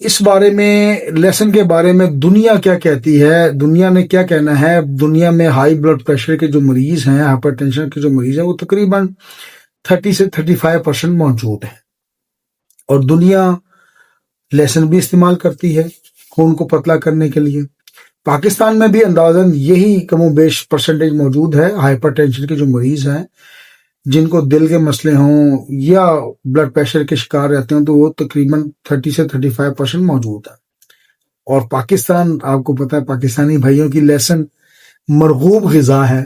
اس بارے میں لیسن کے بارے میں دنیا کیا کہتی ہے، دنیا نے کیا کہنا ہے؟ دنیا میں ہائی بلڈ پریشر کے جو مریض ہیں، ہائپر ٹینشن کے جو مریض ہیں، وہ تقریباً 30 سے 35% موجود ہیں، اور دنیا لیسن بھی استعمال کرتی ہے خون کو پتلا کرنے کے لیے۔ پاکستان میں بھی اندازاً یہی کم و بیش پرسنٹیج موجود ہے۔ ہائپر ٹینشن کے جو مریض ہیں، جن کو دل کے مسئلے ہوں یا بلڈ پریشر کے شکار رہتے ہیں، تو وہ تقریباً 30 سے 35% موجود ہے۔ اور پاکستان، آپ کو پتہ ہے پاکستانی بھائیوں کی لیسن مرغوب غذا ہے،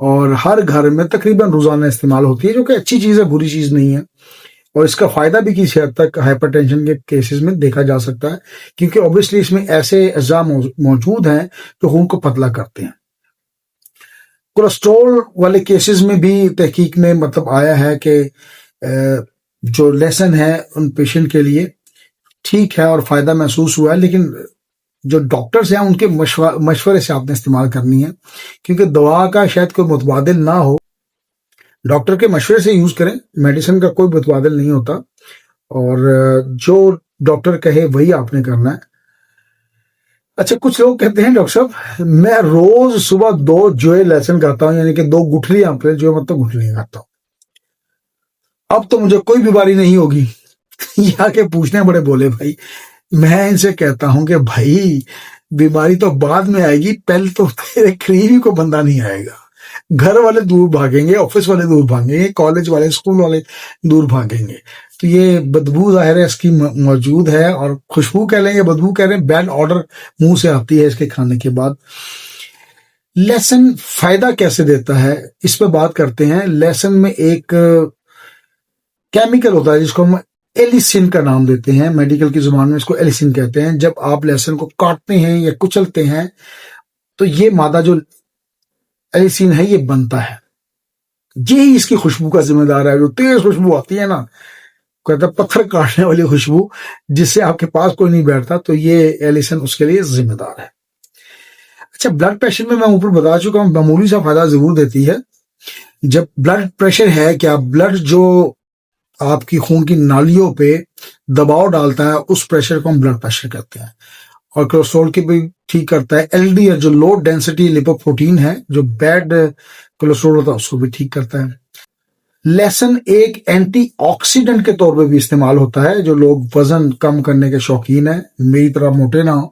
اور ہر گھر میں تقریباً روزانہ استعمال ہوتی ہے، جو کہ اچھی چیز ہے، بری چیز نہیں ہے۔ اور اس کا فائدہ بھی کسی حد تک ہائپر ٹینشن کے کیسز میں دیکھا جا سکتا ہے، کیونکہ اوبویسلی اس میں ایسے اجزاء موجود ہیں جو خون کو پتلا کرتے ہیں۔ کولیسٹرول والے کیسز میں بھی تحقیق میں مطلب آیا ہے کہ جو لیسن ہے ان پیشنٹ کے لیے ٹھیک ہے اور فائدہ محسوس ہوا ہے، لیکن جو ڈاکٹرز ہیں ان کے مشورے سے آپ نے استعمال کرنی ہے، کیونکہ دوا کا شاید کوئی متبادل نہ ہو۔ ڈاکٹر کے مشورے سے یوز کریں، میڈیسن کا کوئی متبادل نہیں ہوتا، اور جو ڈاکٹر کہے وہی آپ نے کرنا ہے۔ اچھا، کچھ لوگ کہتے ہیں ڈاکٹر صاحب میں روز صبح 2 جوئے لہسن کھاتا ہوں، یعنی کہ 2 گٹھلیاں، جو مطلب گٹھلیاں کھاتا ہوں، اب تو مجھے کوئی بیماری نہیں ہوگی۔ یا کہ پوچھنے بڑے بولے بھائی، میں ان سے کہتا ہوں کہ بھائی بیماری تو بعد میں آئے گی، پہلے تو تیرے قریب ہی کوئی بندہ نہیں آئے گا۔ گھر والے دور بھاگیں گے، آفس والے دور بھاگیں گے، کالج والے، اسکول والے دور بھاگیں گے، تو یہ بدبو ظاہر ہے اس کی موجود ہے، اور خوشبو کہہ لیں یا بدبو کہہ لیں، بیڈ آرڈر منہ سے آتی ہے اس کے کھانے کے بعد۔ لہسن فائدہ کیسے دیتا ہے، اس پہ بات کرتے ہیں۔ لہسن میں ایک کیمیکل ہوتا ہے جس کو ہم ایلیسن کا نام دیتے ہیں، میڈیکل کی زبان میں اس کو ایلیسن کہتے ہیں۔ جب آپ لہسن کو کاٹتے ہیں یا کچلتے ہیں تو یہ مادہ جو ایلیسن ہے یہ بنتا ہے، یہی اس کی خوشبو کا ذمہ دار ہے۔ جو تیز خوشبو آتی ہے نا، کہتا ہے پتھر کاٹنے والی خوشبو، جس سے آپ کے پاس کوئی نہیں بیٹھتا، تو یہ ایلیسن اس کے لیے ذمہ دار ہے۔ اچھا، بلڈ پریشر میں اوپر بتا چکا ہوں، معمولی سا فائدہ ضرور دیتی ہے۔ جب بلڈ پریشر ہے، کیا بلڈ جو آپ کی خون کی نالیوں پہ دباؤ ڈالتا ہے، اس پریشر کو ہم بلڈ پریشر کہتے ہیں۔ اور کولیسٹرول کی بھی ٹھیک کرتا ہے۔ ایل ڈی ایل جو لو ڈینسٹی لیپوپروٹین ہے، جو بیڈ کولیسٹرول ہوتا ہے، اس کو بھی ٹھیک کرتا ہے۔ لہسن ایک اینٹی آکسیڈنٹ کے طور پہ بھی استعمال ہوتا ہے۔ جو لوگ وزن کم کرنے کے شوقین ہیں، میری طرح موٹے نہ ہو،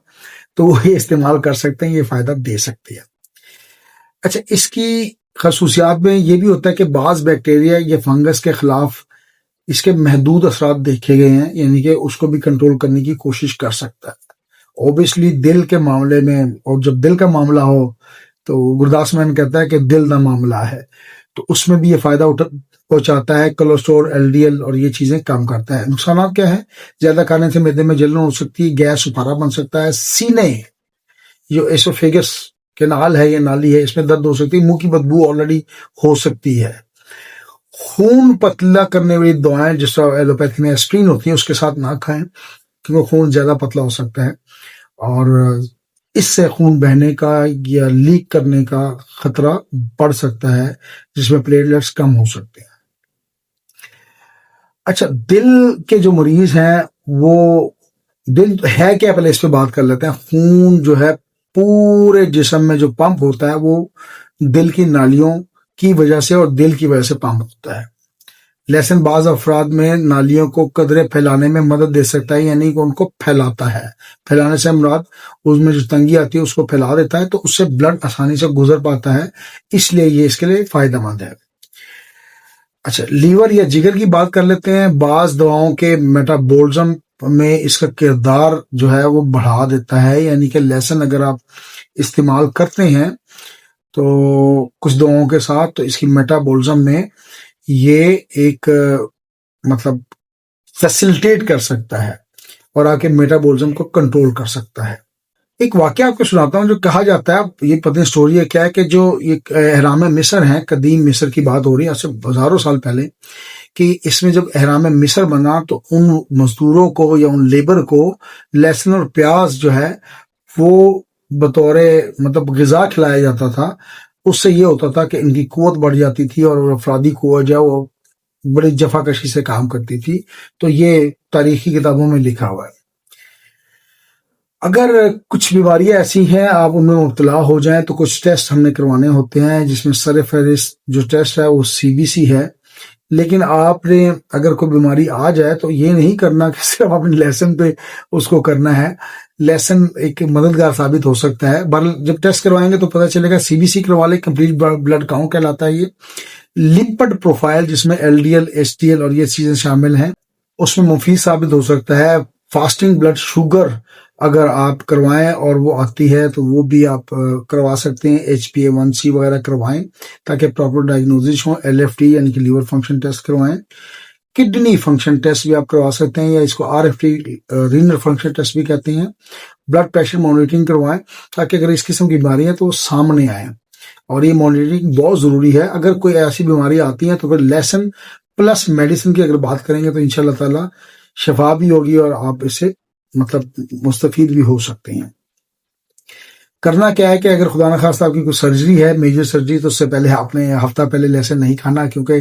تو وہ یہ استعمال کر سکتے ہیں، یہ فائدہ دے سکتی ہے۔ اچھا، اس کی خصوصیات میں یہ بھی ہوتا ہے کہ بعض بیکٹیریا یا فنگس کے خلاف اس کے محدود اثرات دیکھے گئے ہیں، یعنی کہ اس کو بھی کنٹرول کرنے کی کوشش کر سکتا ہے۔ اوبیسلی دل کے معاملے میں، اور جب دل کا معاملہ ہو تو گرداس مین کہتا ہے کہ دل کا معاملہ ہے، تو اس میں بھی یہ فائدہ پہنچاتا ہے۔ کولیسٹرول، ایل ڈی ایل اور یہ چیزیں کم کرتا ہے۔ نقصانات کیا ہیں؟ زیادہ کھانے سے معدے میں جلن ہو سکتی ہے، گیس سپارہ بن سکتا ہے، سینے جو ایسوفیگس کے نال ہے یا نالی ہے، اس میں درد ہو سکتی ہے، منہ کی بدبو آلریڈی ہو سکتی ہے۔ خون پتلا کرنے والی دوائیں جس طرح ایلوپیتھی میں اسپرین ہوتی ہیں، اس کے ساتھ نہ کھائیں، کیونکہ خون زیادہ پتلا ہو سکتا ہے، اور اس سے خون بہنے کا یا لیک کرنے کا خطرہ بڑھ سکتا ہے، جس میں پلیٹلیٹس کم ہو سکتے ہیں۔ اچھا، دل کے جو مریض ہیں، وہ دل ہے کیا، پہلے اس پہ بات کر لیتے ہیں۔ خون جو ہے پورے جسم میں جو پمپ ہوتا ہے، وہ دل کی نالیوں کی وجہ سے اور دل کی وجہ سے پمپ ہوتا ہے۔ لہسن بعض افراد میں نالیوں کو قدرے پھیلانے میں مدد دے سکتا ہے، یعنی کہ ان کو پھیلاتا ہے۔ پھیلانے سے مراد اس میں جو تنگی آتی ہے اس کو پھیلا دیتا ہے، تو اس سے بلڈ آسانی سے گزر پاتا ہے، اس لیے یہ اس کے لیے فائدہ مند ہے۔ اچھا، لیور یا جگر کی بات کر لیتے ہیں۔ بعض دواؤں کے میٹابولزم میں اس کا کردار جو ہے وہ بڑھا دیتا ہے، یعنی کہ لہسن اگر آپ استعمال کرتے ہیں تو کچھ دواؤں کے ساتھ، تو اس کی میٹابولزم میں یہ ایک مطلب فیسلٹیٹ کر سکتا ہے اور آپ کے میٹابولزم کو کنٹرول کر سکتا ہے۔ ایک واقعہ آپ کو سناتا ہوں، جو کہا جاتا ہے، یہ پتہ سٹوری ہے کیا ہے، کہ جو ایک احرام مصر ہیں، قدیم مصر کی بات ہو رہی ہے، ایسے ہزاروں سال پہلے، کہ اس میں جب احرام مصر بنا تو ان مزدوروں کو یا ان لیبر کو لہسن اور پیاز جو ہے وہ بطور مطلب غذا کھلایا جاتا تھا۔ اس سے یہ ہوتا تھا کہ ان کی قوت بڑھ جاتی تھی، اور افرادی قوت جو ہے وہ بڑی جفا کشی سے کام کرتی تھی۔ تو یہ تاریخی کتابوں میں لکھا ہوا ہے۔ اگر کچھ بیماریاں ایسی ہیں آپ ان میں مبتلا ہو جائیں تو کچھ ٹیسٹ ہم نے کروانے ہوتے ہیں، جس میں سر فہرست جو ٹیسٹ ہے وہ CBC ہے. لیکن آپ نے اگر کوئی بیماری آ جائے تو یہ نہیں کرنا کہ صرف آپ نے لیسن پہ اس کو کرنا ہے. لیسن ایک مددگار ثابت ہو سکتا ہے. جب ٹیسٹ کروائیں گے تو پتہ چلے گا. CBC کروا لیں، کمپلیٹ بلڈ کاؤنٹ کہلاتا ہے یہ. لپڈ پروفائل جس میں LDL HDL اور یہ چیزیں شامل ہیں، اس میں مفید ثابت ہو سکتا ہے. فاسٹنگ بلڈ شوگر اگر آپ کروائیں اور وہ آتی ہے تو وہ بھی آپ کروا سکتے ہیں. HbA1c وغیرہ کروائیں تاکہ پراپر ڈائگنوزش ہو. LFT یعنی کہ لیور فنکشن ٹیسٹ کروائیں. کڈنی فنکشن ٹیسٹ بھی آپ کروا سکتے ہیں، یا اس کو RFT رینل فنکشن ٹیسٹ بھی کہتے ہیں. بلڈ پریشر مانیٹرنگ کروائیں تاکہ اگر اس قسم کی بیماریاں تو وہ سامنے آئیں، اور یہ مانیٹرنگ بہت ضروری ہے. اگر کوئی ایسی بیماری آتی ہے تو پھر لیسن پلس میڈیسن کی اگر بات کریں گے تو انشاءاللہ تعالی شفا بھی ہوگی اور آپ اس سے مستفید بھی ہو سکتے ہیں. کرنا کیا ہے کہ اگر خدا نخواستہ آپ کی کوئی سرجری ہے، میجر سرجری، تو اس سے پہلے آپ نے ہفتہ پہلے لیسن نہیں کھانا، کیونکہ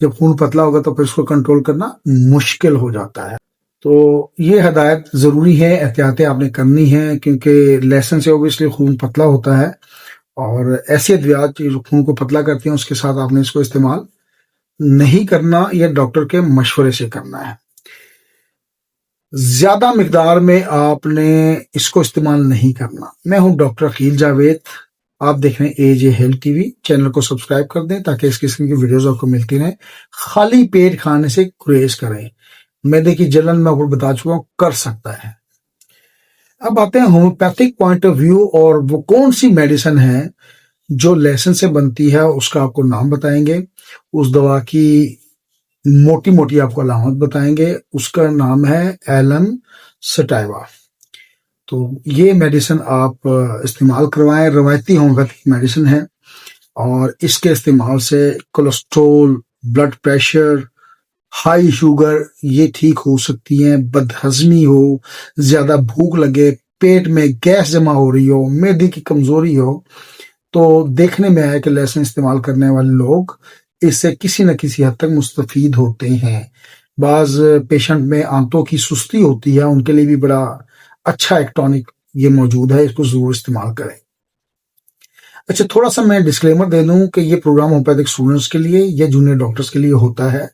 جب خون پتلا ہوگا تو پھر اس کو کنٹرول کرنا مشکل ہو جاتا ہے. تو یہ ہدایت ضروری ہے، احتیاطیں آپ نے کرنی ہیں، کیونکہ لیسن سے اوبیسلی خون پتلا ہوتا ہے، اور ایسی ادویات جو خون کو پتلا کرتی ہیں اس کے ساتھ آپ نے اس کو استعمال نہیں کرنا، یہ ڈاکٹر کے مشورے سے کرنا ہے. زیادہ مقدار میں آپ نے اس کو استعمال نہیں کرنا. میں ہوں ڈاکٹر عقیل جاوید، آپ دیکھ رہے ہیں AJ ہیلتھ TV. چینل کو سبسکرائب کر دیں تاکہ اس قسم کی ویڈیوز آپ کو ملتی رہیں. خالی پیٹ کھانے سے گریز کریں. معدے کی جلن میں آپ کو بتا چکا ہوں کر سکتا ہے. اب آتے ہیں ہومیوپیتھک پوائنٹ آف ویو، اور وہ کون سی میڈیسن ہے جو لیسن سے بنتی ہے، اس کا آپ کو نام بتائیں گے. اس دوا کی موٹی موٹی آپ کو علامت بتائیں گے. اس کا نام ہے ایلم سٹائوا. تو یہ میڈیسن آپ استعمال کروائیں. روایتی ہومیوپیتھک میڈیسن ہے، اور اس کے استعمال سے cholesterol, blood pressure, high sugar یہ ٹھیک ہو سکتی ہیں. بدہضمی ہو، زیادہ بھوک لگے، پیٹ میں گیس جمع ہو رہی ہو، معدے کی کمزوری ہو، تو دیکھنے میں آیا کہ لیسن استعمال کرنے والے لوگ اس سے کسی نہ کسی حد تک مستفید ہوتے ہیں. بعض پیشنٹ میں آنتوں کی سستی ہوتی ہے، ان کے لیے بھی بڑا اچھا ایک ٹونک یہ موجود ہے، اس کو ضرور استعمال کریں. اچھا، تھوڑا سا میں ڈسکلیمر دے دوں کہ یہ پروگرام ہومیوپیتھک اسٹوڈنٹس کے لیے یا جونیئر ڈاکٹرز کے لیے ہوتا ہے.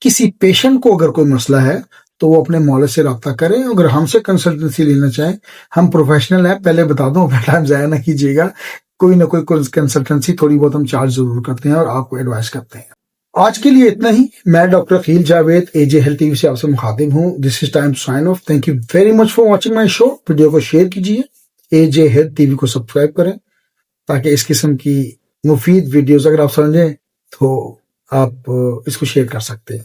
کسی پیشنٹ کو اگر کوئی مسئلہ ہے تو وہ اپنے مولوی سے رابطہ کریں. اگر ہم سے کنسلٹنسی لینا چاہیں، ہم پروفیشنل ہیں، پہلے بتا دوں، اپنا ٹائم ضائع نہ کیجیے گا. کوئی نہ کوئی کنسلٹنسی تھوڑی بہت ہم چارج ضرور کرتے ہیں اور آپ کو ایڈوائز کرتے ہیں. آج کے لیے اتنا ہی. میں doctor Aqeel Javed AJ health TV سے آپ سے مخاطب ہوں. This is time to sign off. Thank you very much for watching my show. Video کو شیئر کیجیے. AJ ہیلتھ TV کو سبسکرائب کریں تاکہ اس قسم کی مفید ویڈیوز اگر آپ سمجھیں تو آپ اس کو شیئر کر سکتے ہیں.